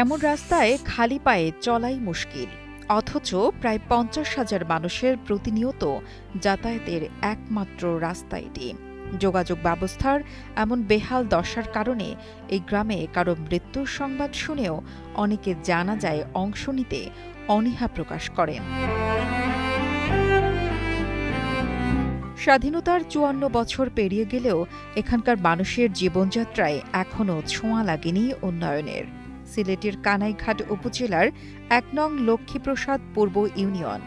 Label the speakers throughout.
Speaker 1: এমন রাস্তায় খালি পায়ে চলাই মুশকিল, অথচ প্রায় ৫০,০০০ মানুষের প্রতিনিয়ত যাতায়াতের একমাত্র রাস্তা এটি। যোগাযোগ ব্যবস্থার এমন বেহাল দশার কারণে এই গ্রামে কারো মৃত্যুর সংবাদ শুনেও অনেকে জানাজায় অংশ নিতে অনীহা প্রকাশ করেন। স্বাধীনতার ৫৪ বছর পেরিয়ে গেলেও এখানকার মানুষের জীবনযাত্রায় এখনও ছোঁয়া লাগেনি উন্নয়নের। সিলেটের কানাইঘাট উপজেলার ১ নং লক্ষ্মীপ্রসাদ পূর্ব ইউনিয়ন।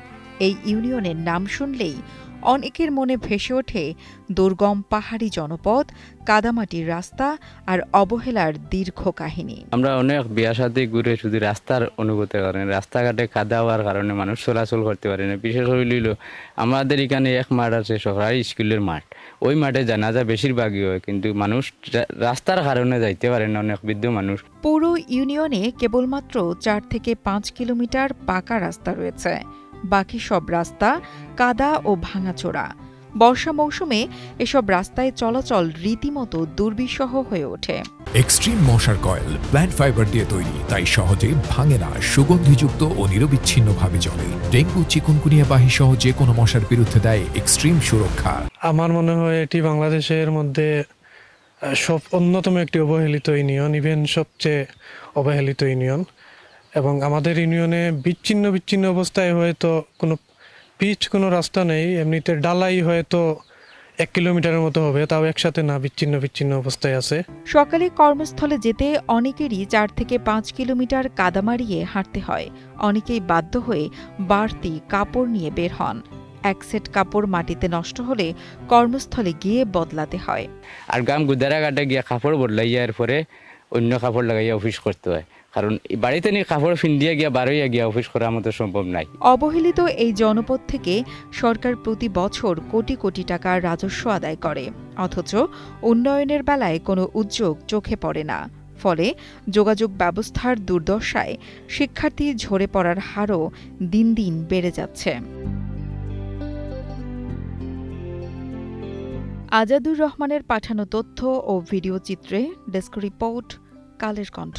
Speaker 1: এই ইউনিয়নের নাম শুনলেই অনেকের মনে ভেসে ওঠে দুর্গম পাহাড়ি জনপদ, কাদামাটির রাস্তা আর অবহেলার দীর্ঘ কাহিনী।
Speaker 2: আমরা অনেক বিয়া শাদী ঘুরে শুধু রাস্তার অনুভূতি করেন, রাস্তাঘাটে কাদা হওয়ার কারণে মানুষ চলাচল করতে পারে না। বিশেষ করে আমাদের এখানে এক মাঠ আছে, সরকারি স্কুলের মাঠ। ওই মাঠে জানাজা বেশিরভাগই হয়, কিন্তু মানুষ রাস্তার কারণে যাইতে পারে না, অনেক বৃদ্ধ মানুষ।
Speaker 1: পুরো ইউনিয়নে কেবলমাত্র ৪ থেকে ৫ কিলোমিটার পাকা রাস্তা রয়েছে, বাকি সব রাস্তা কাদা ও ভাঙাচোরা। বর্ষা মৌসুমে এসব রাস্তায় চলাচল রীতিমতো দুর্বিষহ হয়ে ওঠে।
Speaker 3: এক্সট্রিম মশার কয়েল প্ল্যান্ট ফাইবার দিয়ে তৈরি, তাই সহজে ভাঙে না, সুগন্ধিযুক্ত ও নিরবিচ্ছিন্নভাবে জ্বলে। ডেঙ্গু, চিকুনগুনিয়া বাহি সহ যে কোনো মশার বিরুদ্ধে দেয় এক্সট্রিম সুরক্ষা।
Speaker 4: আমার মনে হয় এটি বাংলাদেশের মধ্যে সব অন্যতম একটি অবহেলিত ইউনিয়ন, ইভেন সবচেয়ে অবহেলিত ইউনিয়ন। এবং আমাদের ইউনিয়নে বিচ্ছিন্ন অবস্থায় হয়তো কোনো রাস্তা নেই, এমনিতে ডালাই হয়তো ১ কিলোমিটারের মতো হবে, তাও একসাথে না, বিচ্ছিন্ন অবস্থায় আছে।
Speaker 1: সকালে কর্মস্থলে যেতে অনেকেরই ৪ থেকে ৫ কিলোমিটার কাদা মারিয়ে হাঁটতে হয়। অনেকেই বাধ্য হয়ে বাড়তি কাপড় নিয়ে বের হন। এক সেট কাপড় মাটিতে নষ্ট হলে কর্মস্থলে গিয়ে বদলাতে হয়।
Speaker 2: আর গাম গুদারাঘাটে গিয়ে কাপড় বদলাইয়া এরপরে অন্য কাপড় লাগাইয়া অফিস করতে হয়, কারণ বাড়িতে নিয়ে কাপড় ফিন্দিয়া গিয়া বারোইয়া গিয়া অফিস করার মতো সম্ভব নাই।
Speaker 1: অবহেলিত এই জনপদ থেকে সরকার প্রতি বছর কোটি কোটি টাকার রাজস্ব আদায় করে, অথচ উন্নয়নের বেলায় কোনো উদ্যোগ চোখে পড়ে না। ফলে যোগাযোগ ব্যবস্থার দুর্দশায় শিক্ষার্থী ঝরে পড়ার হারও দিন দিন বেড়ে যাচ্ছে। আজাদুর রহমানের পাঠানো তথ্য ও ভিডিও চিত্রে ডেস্ক রিপোর্ট, কালের কণ্ঠ।